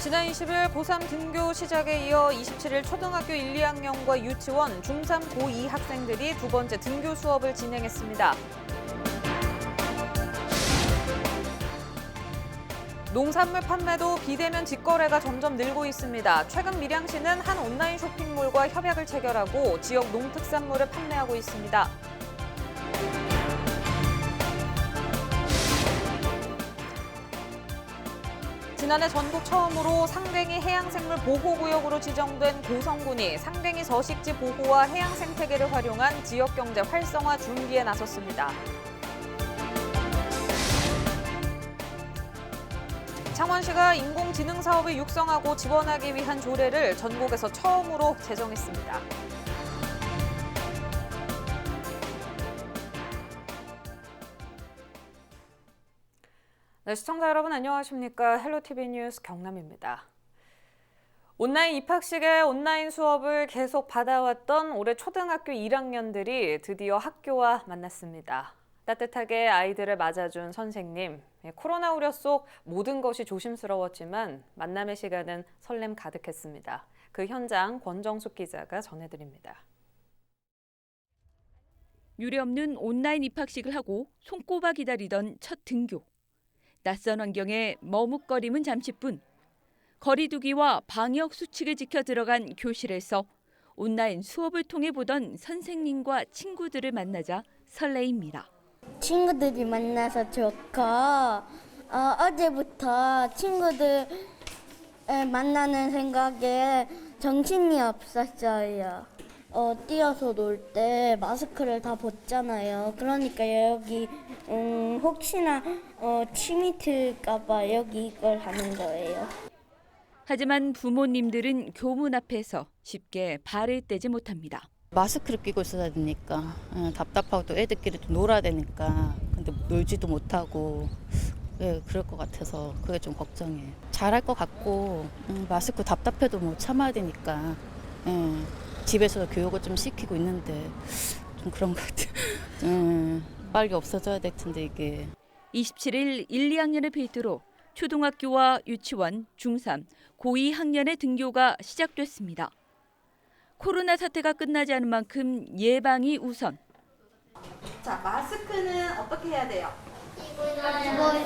지난 20일 고3 등교 시작에 이어 27일 초등학교 1, 2학년과 유치원, 중3, 고2 학생들이 두 번째 등교 수업을 진행했습니다. 농산물 판매도 비대면 직거래가 점점 늘고 있습니다. 최근 밀양시는 한 온라인 쇼핑몰과 협약을 체결하고 지역 농특산물을 판매하고 있습니다. 지난해 전국 처음으로 상댕이 해양생물 보호구역으로 지정된 고성군이 상댕이 서식지 보호와 해양생태계를 활용한 지역경제 활성화 준비에 나섰습니다. 창원시가 인공지능 사업을 육성하고 지원하기 위한 조례를 전국에서 처음으로 제정했습니다. 네, 시청자 여러분 안녕하십니까? 헬로티비 뉴스 경남입니다. 온라인 입학식에 온라인 수업을 계속 받아왔던 올해 초등학교 1학년들이 드디어 학교와 만났습니다. 따뜻하게 아이들을 맞아준 선생님. 코로나 우려 속 모든 것이 조심스러웠지만 만남의 시간은 설렘 가득했습니다. 그 현장 권정숙 기자가 전해드립니다. 유례없는 온라인 입학식을 하고 손꼽아 기다리던 첫 등교. 낯선 환경에 머뭇거림은 잠시뿐. 거리 두기와 방역 수칙을 지켜 들어간 교실에서 온라인 수업을 통해 보던 선생님과 친구들을 만나자 설레입니다. 친구들이 만나서 좋고 어제부터 친구들 만나는 생각에 정신이 없었어요. 뛰어서 놀 때 마스크를 다 벗잖아요. 그러니까 여기 혹시나 침이 틀까 봐 여기 이걸 하는 거예요. 하지만 부모님들은 교문 앞에서 쉽게 발을 떼지 못합니다. 마스크를 끼고 있어야 되니까 답답하고 또 애들끼리 또 놀아야 되니까 근데 놀지도 못하고 그럴 것 같아서 그게 좀 걱정이에요. 잘할 것 같고 마스크 답답해도 뭐 참아야 되니까 집에서 교육을 좀 시키고 있는데 좀 그런 것 같아요. 빨리 없어져야 될 텐데 이게. 27일 1, 2학년을 필두로 초등학교와 유치원, 중3, 고2 학년의 등교가 시작됐습니다. 코로나 사태가 끝나지 않은 만큼 예방이 우선. 자, 마스크는 어떻게 해야 돼요?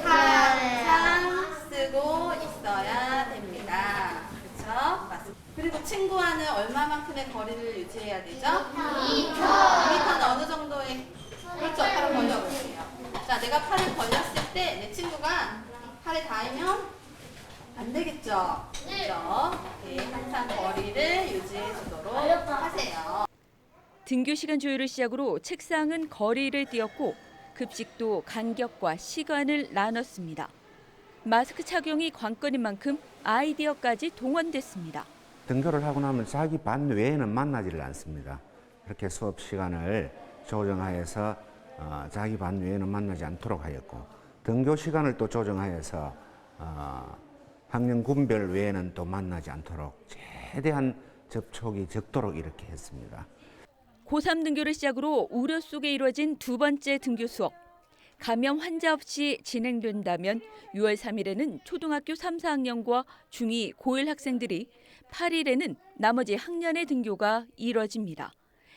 항상 쓰고 있어야 됩니다. 그렇죠? 그리고 친구와는 얼마만큼의 거리를 유지해야 되죠? 2m는 어느 정도의? 그렇죠. 팔을 벌려보세요. 자, 내가 팔을 벌렸을 때 내 친구가 팔에 닿으면 안 되겠죠? 그렇죠? 네, 항상 거리를 유지해 주도록 하세요. 등교 시간 조율을 시작으로 책상은 거리를 띄었고 급식도 간격과 시간을 나눴습니다. 마스크 착용이 관건인 만큼 아이디어까지 동원됐습니다. 등교를 하고 나면 자기 반 외에는 만나지를 않습니다. 이렇게 수업 시간을 조정하여서 자기 반 외에는 만나지 않도록 하였고 등교 시간을 또 조정하여서 학년 군별 외에는 또 만나지 않도록 최대한 접촉이 적도록 이렇게 했습니다. 고3 등교를 시작으로 우려 속에 이루어진 두 번째 등교 수업. 감염 환자 없이 진행된다면 6월 3일에는 초등학교 3, 4학년과 중2, 고1 학생들이 8일에는 나머지 학년의 등교가 이뤄집니다.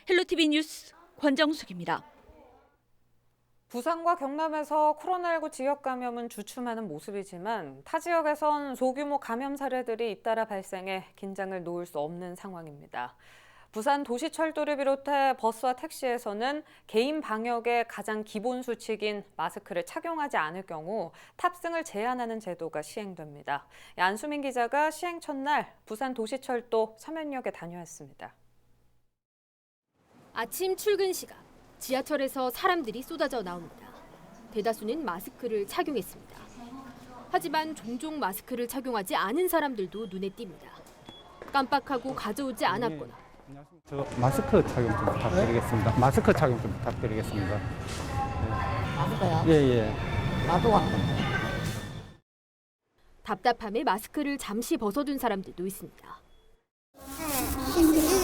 헬로티비 뉴스 권정숙입니다. 부산과 경남에서 코로나19 지역 감염은 주춤하는 모습이지만 타 지역에선 소규모 감염 사례들이 잇따라 발생해 긴장을 놓을 수 없는 상황입니다. 부산 도시철도를 비롯해 버스와 택시에서는 개인 방역의 가장 기본 수칙인 마스크를 착용하지 않을 경우 탑승을 제한하는 제도가 시행됩니다. 안수민 기자가 시행 첫날 부산 도시철도 서면역에 다녀왔습니다. 아침 출근 시각, 지하철에서 사람들이 쏟아져 나옵니다. 대다수는 마스크를 착용했습니다. 하지만 종종 마스크를 착용하지 않은 사람들도 눈에 띕니다. 깜빡하고 가져오지 않았거나 저 마스크 착용 좀 부탁드리겠습니다. 마스크 착용 좀 부탁드리겠습니다. 마스크요? 예. 나도 왔던데. 답답함에 마스크를 잠시 벗어둔 사람들도 있습니다.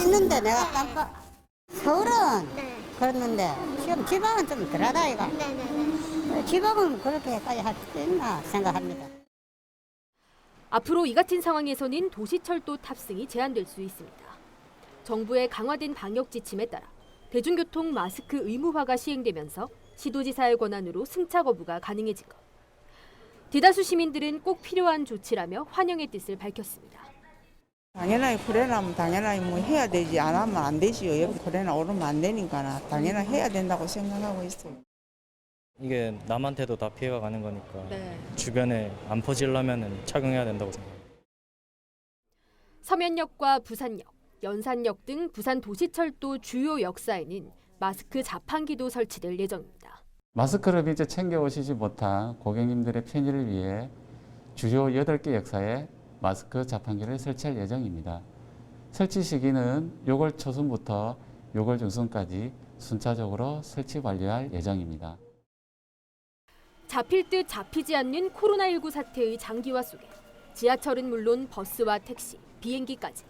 있는데 내가 깜빡. 서울은 그랬는데 지금 지방은 좀 덜하다 이거. 지방은 그렇게까지 할 수 있나 생각합니다. 앞으로 이 같은 상황에서는 도시철도 탑승이 제한될 수 있습니다. 정부의 강화된 방역 지침에 따라 대중교통 마스크 의무화가 시행되면서 시도지사의 권한으로 승차 거부가 가능해진 것. 대다수 시민들은 꼭 필요한 조치라며 환영의 뜻을 밝혔습니다. 당연히 코로나면 당연히 뭐 해야 되지, 안 하면 안 되지요. 코로나 오르면 안 되니까 당연히 해야 된다고 생각하고 있어요. 이게 남한테도 다 피해가 가는 거니까 네. 주변에 안 퍼지려면 착용해야 된다고 생각합니다. 서면역과 부산역, 연산역 등 부산 도시철도 주요 역사에는 마스크 자판기도 설치될 예정입니다. 마스크를 이제 챙겨 오시지 못한 고객님들의 편의를 위해 주요 8개 역사에 마스크 자판기를 설치할 예정입니다. 설치 시기는 6월 초순부터 6월 중순까지 순차적으로 설치 완료할 예정입니다. 잡힐 듯 잡히지 않는 코로나19 사태의 장기화 속에 지하철은 물론 버스와 택시, 비행기까지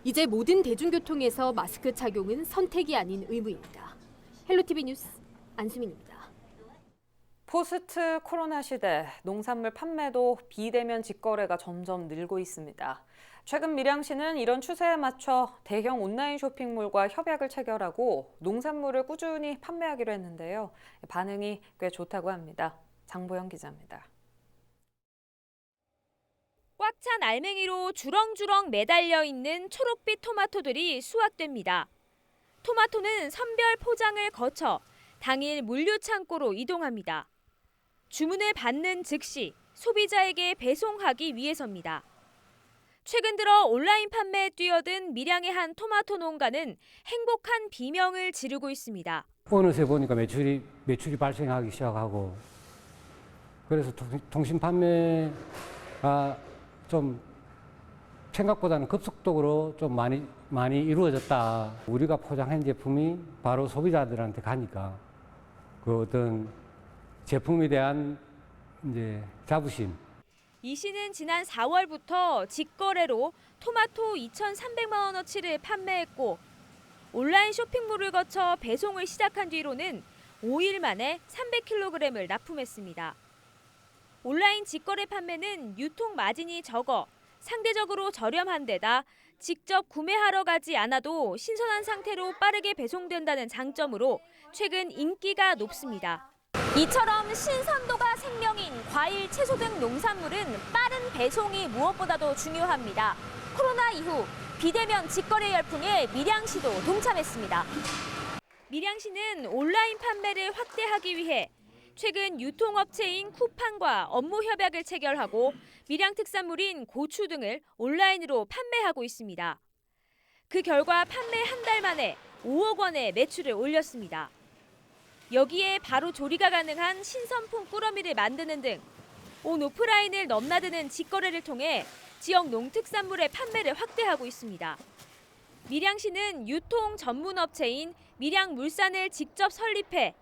이제 모든 대중교통에서 마스크 착용은 선택이 아닌 의무입니다. 헬로티비 뉴스 안수민입니다. 포스트 코로나 시대, 농산물 판매도 비대면 직거래가 점점 늘고 있습니다. 최근 밀양시는 이런 추세에 맞춰 대형 온라인 쇼핑몰과 협약을 체결하고 농산물을 꾸준히 판매하기로 했는데요. 반응이 꽤 좋다고 합니다. 장보영 기자입니다. 꽉 찬 알맹이로 주렁주렁 매달려 있는 초록빛 토마토들이 수확됩니다. 토마토는 선별 포장을 거쳐 당일 물류 창고로 이동합니다. 주문을 받는 즉시 소비자에게 배송하기 위해서입니다. 최근 들어 온라인 판매에 뛰어든 밀양의 한 토마토 농가는 행복한 비명을 지르고 있습니다. 어느새 보니까 매출이 발생하기 시작하고 그래서 통신 판매가 좀 생각보다는 급속도로 좀 많이 이루어졌다. 우리가 포장한 제품이 바로 소비자들한테 가니까 그 어떤 제품에 대한 이제 자부심. 이 씨는 지난 4월부터 직거래로 토마토 2,300만 원어치를 판매했고 온라인 쇼핑몰을 거쳐 배송을 시작한 뒤로는 5일 만에 300kg을 납품했습니다. 온라인 직거래 판매는 유통 마진이 적어 상대적으로 저렴한 데다 직접 구매하러 가지 않아도 신선한 상태로 빠르게 배송된다는 장점으로 최근 인기가 높습니다. 이처럼 신선도가 생명인 과일, 채소 등 농산물은 빠른 배송이 무엇보다도 중요합니다. 코로나 이후 비대면 직거래 열풍에 밀양시도 동참했습니다. 밀양시는 온라인 판매를 확대하기 위해 최근 유통업체인 쿠팡과 업무 협약을 체결하고 밀양 특산물인 고추 등을 온라인으로 판매하고 있습니다. 그 결과 판매 한 달 만에 5억 원의 매출을 올렸습니다. 여기에 바로 조리가 가능한 신선품 꾸러미를 만드는 등 온 오프라인을 넘나드는 직거래를 통해 지역 농특산물의 판매를 확대하고 있습니다. 밀양시는 유통 전문 업체인 밀양물산을 직접 설립해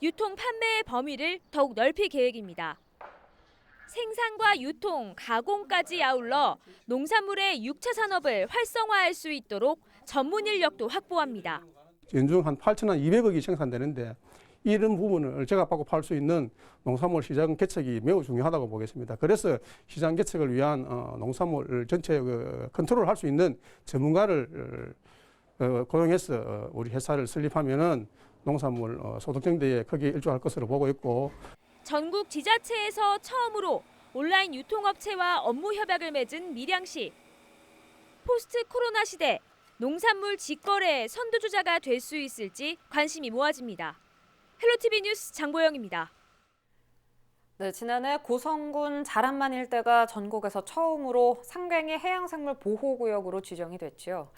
유통 판매의 범위를 더욱 넓힐 계획입니다. 생산과 유통, 가공까지 아울러 농산물의 6차 산업을 활성화할 수 있도록 전문 인력도 확보합니다. 연중 한 8,200억이 생산되는데 이런 부분을 제각받고 팔 수 있는 농산물 시장 개척이 매우 중요하다고 보겠습니다. 그래서 시장 개척을 위한 농산물 전체 컨트롤을 할 수 있는 전문가를 고용해서 우리 회사를 설립하면은 농산물 소득 증대에 크게 일조할 것으로 보고 있고. 전국 지자체에서 처음으로 온라인 유통업체와 업무 협약을 맺은 밀양시. 포스트 코로나 시대 농산물 직거래 선두주자가 될 수 있을지 관심이 모아집니다. 헬로티비 뉴스 장보영입니다. 네, 지난해 고성군 자란만 일대가 전국에서 처음으로 상갱이 해양생물 보호구역으로 지정이 됐지요.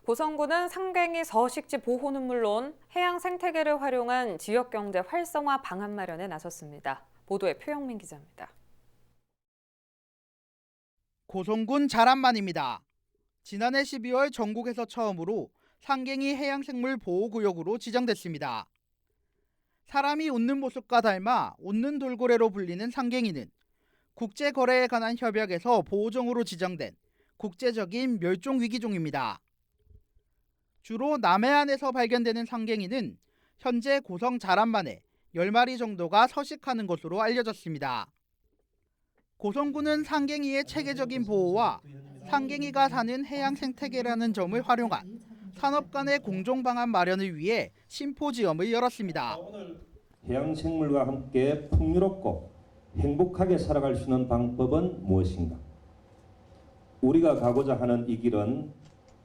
고성군은 상갱이 서식지 보호는 물론 해양 생태계를 활용한 지역경제 활성화 방안 마련에 나섰습니다. 보도에 표영민 기자입니다. 고성군 자란만입니다. 지난해 12월 전국에서 처음으로 상갱이 해양생물 보호구역으로 지정됐습니다. 사람이 웃는 모습과 닮아 웃는 돌고래로 불리는 상갱이는 국제거래에 관한 협약에서 보호종으로 지정된 국제적인 멸종위기종입니다. 주로 남해안에서 발견되는 상갱이는 현재 고성 자란만에 10마리 정도가 서식하는 것으로 알려졌습니다. 고성군은 상갱이의 체계적인 보호와 상갱이가 사는 해양 생태계라는 점을 활용한 산업 간의 공정 방안 마련을 위해 심포지엄을 열었습니다. 해양 생물과 함께 풍요롭고 행복하게 살아갈 수 있는 방법은 무엇인가? 우리가 가고자 하는 이 길은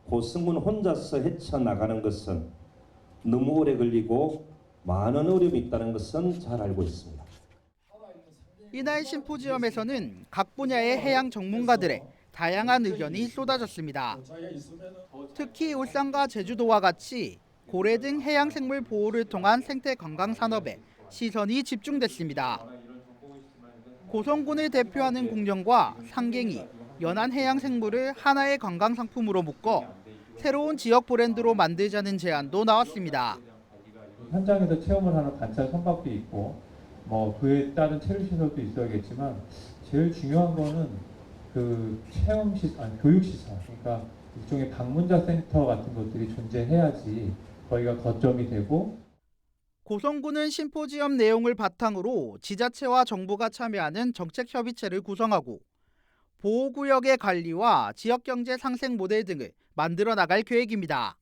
고성군 혼자서 헤쳐나가는 것은 너무 오래 걸리고 많은 어려움이 있다는 것은 잘 알고 있습니다. 이날 심포지엄에서는 각 분야의 해양 전문가들의 다양한 의견이 쏟아졌습니다. 특히 울산과 제주도와 같이 고래 등 해양 생물 보호를 통한 생태 관광 산업에 시선이 집중됐습니다. 고성군을 대표하는 공룡과 상갱이, 연안 해양 생물을 하나의 관광 상품으로 묶어 새로운 지역 브랜드로 만들자는 제안도 나왔습니다. 현장에서 체험을 하는 관찰 선박도 있고 그에 따른 체류 시설도 있어야겠지만 제일 중요한 거는 그 체험 교육 시설, 그러니까 일종의 방문자 센터 같은 것들이 존재해야지 거기가 거점이 되고. 고성군은 심포지엄 내용을 바탕으로 지자체와 정부가 참여하는 정책협의체를 구성하고 보호구역의 관리와 지역경제 상생 모델 등을 만들어 나갈 계획입니다.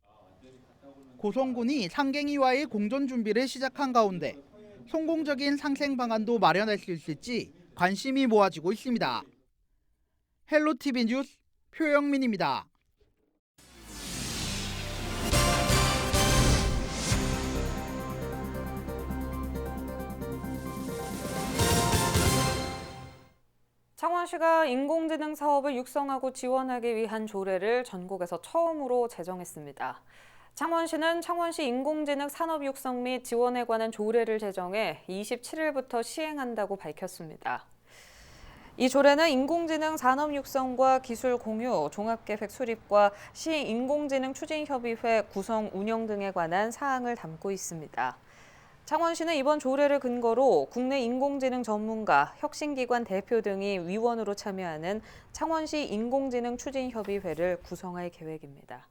고성군이 상갱이와의 공존 준비를 시작한 가운데 성공적인 상생 방안도 마련할 수 있을지 관심이 모아지고 있습니다. 헬로티비 뉴스 표영민입니다. 창원시가 인공지능 사업을 육성하고 지원하기 위한 조례를 전국에서 처음으로 제정했습니다. 창원시는 창원시 인공지능 산업 육성 및 지원에 관한 조례를 제정해 27일부터 시행한다고 밝혔습니다. 이 조례는 인공지능 산업 육성과 기술 공유, 종합계획 수립과 시 인공지능 추진협의회 구성 운영 등에 관한 사항을 담고 있습니다. 창원시는 이번 조례를 근거로 국내 인공지능 전문가, 혁신기관 대표 등이 위원으로 참여하는 창원시 인공지능 추진협의회를 구성할 계획입니다.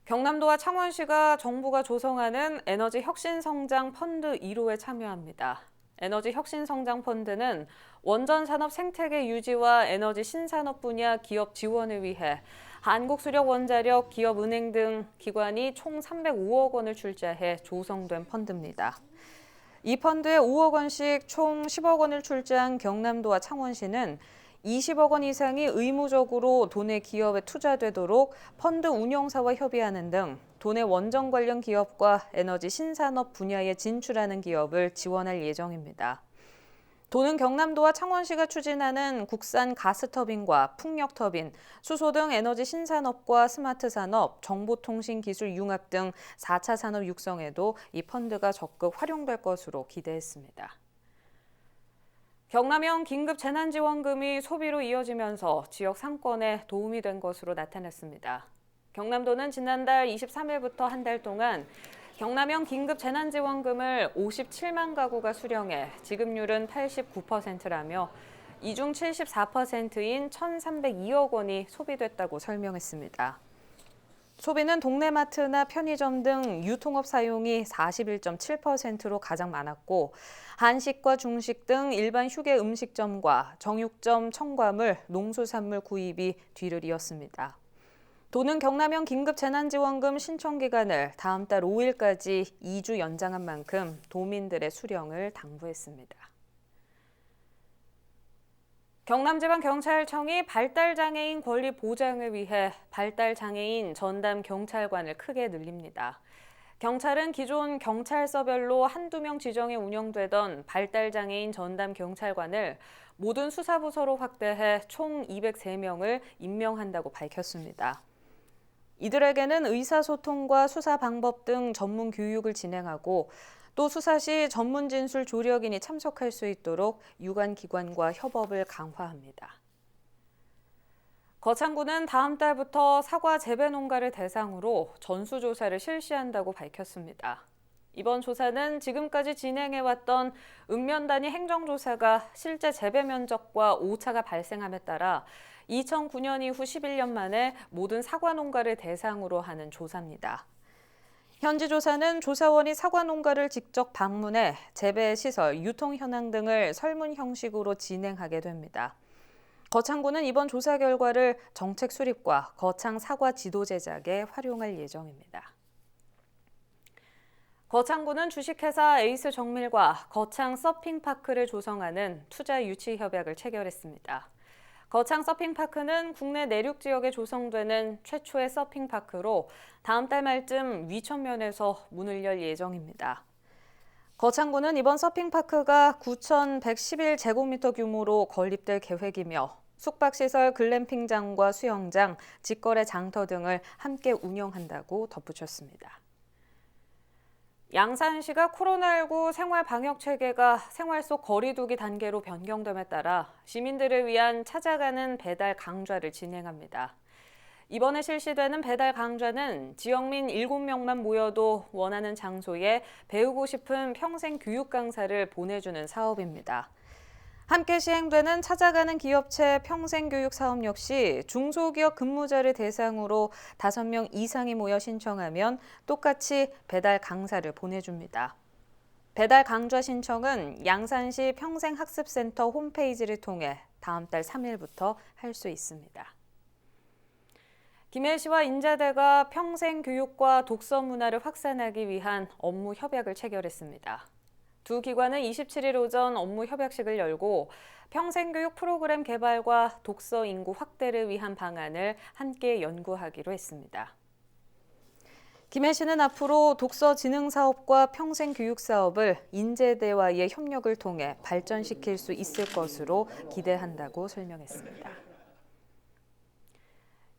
경남도와 창원시가 정부가 조성하는 에너지 혁신성장 펀드 1호에 참여합니다. 에너지 혁신성장 펀드는 원전산업 생태계 유지와 에너지 신산업 분야 기업 지원을 위해 한국수력원자력, 기업은행 등 기관이 총 305억 원을 출자해 조성된 펀드입니다. 이 펀드에 5억 원씩 총 10억 원을 출자한 경남도와 창원시는 20억 원 이상이 의무적으로 도내 기업에 투자되도록 펀드 운영사와 협의하는 등 도내 원전 관련 기업과 에너지 신산업 분야에 진출하는 기업을 지원할 예정입니다. 도는 경남도와 창원시가 추진하는 국산 가스터빈과 풍력터빈, 수소 등 에너지 신산업과 스마트 산업, 정보통신 기술 융합 등 4차 산업 육성에도 이 펀드가 적극 활용될 것으로 기대했습니다. 경남형 긴급재난지원금이 소비로 이어지면서 지역 상권에 도움이 된 것으로 나타났습니다. 경남도는 지난달 23일부터 한 달 동안 경남형 긴급재난지원금을 57만 가구가 수령해 지급률은 89%라며 이 중 74%인 1,302억 원이 소비됐다고 설명했습니다. 소비는 동네 마트나 편의점 등 유통업 사용이 41.7%로 가장 많았고 한식과 중식 등 일반 휴게 음식점과 정육점, 첨가물, 농수산물 구입이 뒤를 이었습니다. 도는 경남형 긴급재난지원금 신청 기간을 다음 달 5일까지 2주 연장한 만큼 도민들의 수령을 당부했습니다. 경남지방경찰청이 발달장애인 권리 보장을 위해 발달장애인 전담 경찰관을 크게 늘립니다. 경찰은 기존 경찰서별로 한두 명 지정해 운영되던 발달장애인 전담 경찰관을 모든 수사부서로 확대해 총 203명을 임명한다고 밝혔습니다. 이들에게는 의사소통과 수사 방법 등 전문 교육을 진행하고 또 수사 시 전문 진술 조력인이 참석할 수 있도록 유관기관과 협업을 강화합니다. 거창구는 다음 달부터 사과 재배 농가를 대상으로 전수조사를 실시한다고 밝혔습니다. 이번 조사는 지금까지 진행해왔던 읍면단위 행정조사가 실제 재배 면적과 오차가 발생함에 따라 2009년 이후 11년 만에 모든 사과 농가를 대상으로 하는 조사입니다. 현지 조사는 조사원이 사과 농가를 직접 방문해 재배 시설, 유통 현황 등을 설문 형식으로 진행하게 됩니다. 거창군은 이번 조사 결과를 정책 수립과 거창 사과 지도 제작에 활용할 예정입니다. 거창군은 주식회사 에이스 정밀과 거창 서핑파크를 조성하는 투자 유치 협약을 체결했습니다. 거창 서핑파크는 국내 내륙 지역에 조성되는 최초의 서핑파크로 다음 달 말쯤 위천면에서 문을 열 예정입니다. 거창군은 이번 서핑파크가 9,111제곱미터 규모로 건립될 계획이며 숙박시설, 글램핑장과 수영장, 직거래 장터 등을 함께 운영한다고 덧붙였습니다. 양산시가 코로나19 생활 방역 체계가 생활 속 거리 두기 단계로 변경됨에 따라 시민들을 위한 찾아가는 배달 강좌를 진행합니다. 이번에 실시되는 배달 강좌는 지역민 7명만 모여도 원하는 장소에 배우고 싶은 평생 교육 강사를 보내주는 사업입니다. 함께 시행되는 찾아가는 기업체 평생교육 사업 역시 중소기업 근무자를 대상으로 5명 이상이 모여 신청하면 똑같이 배달 강사를 보내줍니다. 배달 강좌 신청은 양산시 평생학습센터 홈페이지를 통해 다음 달 3일부터 할 수 있습니다. 김해시와 인자대가 평생교육과 독서 문화를 확산하기 위한 업무 협약을 체결했습니다. 두 기관은 27일 오전 업무 협약식을 열고 평생교육 프로그램 개발과 독서 인구 확대를 위한 방안을 함께 연구하기로 했습니다. 김해시는 앞으로 독서 진흥 사업과 평생교육 사업을 인제대와의 협력을 통해 발전시킬 수 있을 것으로 기대한다고 설명했습니다.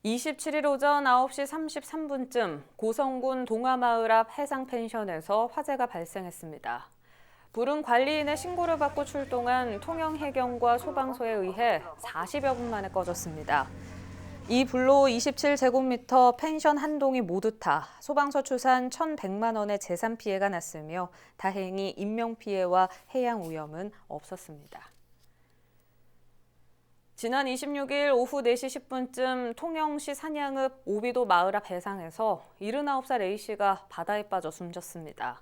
27일 오전 9시 33분쯤 고성군 동화마을 앞 해상펜션에서 화재가 발생했습니다. 불은 관리인의 신고를 받고 출동한 통영해경과 소방서에 의해 40여 분 만에 꺼졌습니다. 이 불로 27제곱미터 펜션 한 동이 모두 타 소방서 추산 1,100만 원의 재산 피해가 났으며 다행히 인명피해와 해양 오염은 없었습니다. 지난 26일 오후 4시 10분쯤 통영시 산양읍 오비도 마을 앞 해상에서 79살 A씨가 바다에 빠져 숨졌습니다.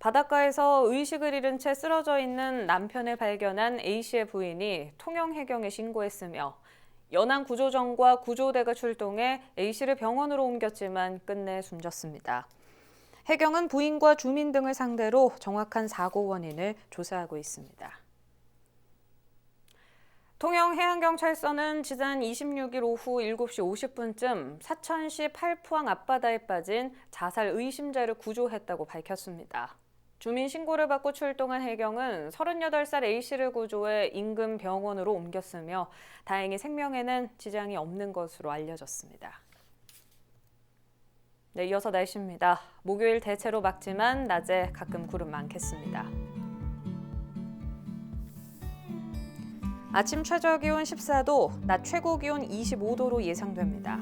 바닷가에서 의식을 잃은 채 쓰러져 있는 남편을 발견한 A씨의 부인이 통영해경에 신고했으며 연안구조정과 구조대가 출동해 A씨를 병원으로 옮겼지만 끝내 숨졌습니다. 해경은 부인과 주민 등을 상대로 정확한 사고 원인을 조사하고 있습니다. 통영해양경찰서는 지난 26일 오후 7시 50분쯤 사천시 팔포항 앞바다에 빠진 자살 의심자를 구조했다고 밝혔습니다. 주민 신고를 받고 출동한 해경은 38살 A씨를 구조해 인근 병원으로 옮겼으며 다행히 생명에는 지장이 없는 것으로 알려졌습니다. 네, 이어서 날씨입니다. 목요일 대체로 맑지만 낮에 가끔 구름 많겠습니다. 아침 최저 기온 14도, 낮 최고 기온 25도로 예상됩니다.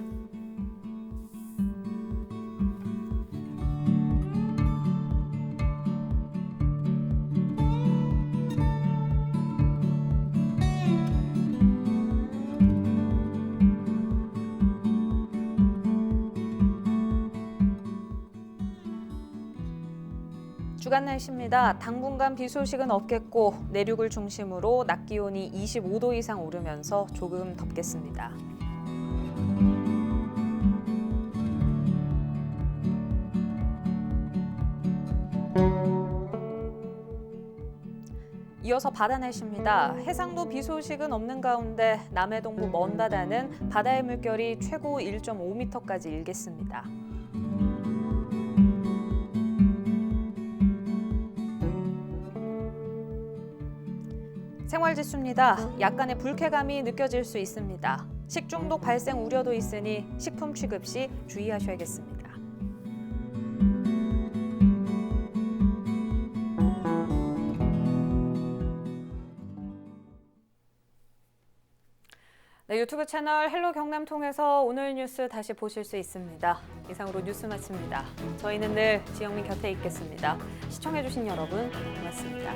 주간 날씨입니다. 당분간 비 소식은 없겠고 내륙을 중심으로 낮 기온이 25도 이상 오르면서 조금 덥겠습니다. 이어서 바다 날씨입니다. 해상도 비 소식은 없는 가운데 남해 동부 먼 바다는 바다의 물결이 최고 1.5m까지 일겠습니다. 생활지수입니다. 약간의 불쾌감이 느껴질 수 있습니다. 식중독 발생 우려도 있으니 식품 취급 시 주의하셔야겠습니다. 네, 유튜브 채널 헬로 경남 통해서 오늘 뉴스 다시 보실 수 있습니다. 이상으로 뉴스 마칩니다. 저희는 늘 지영민 곁에 있겠습니다. 시청해주신 여러분 고맙습니다.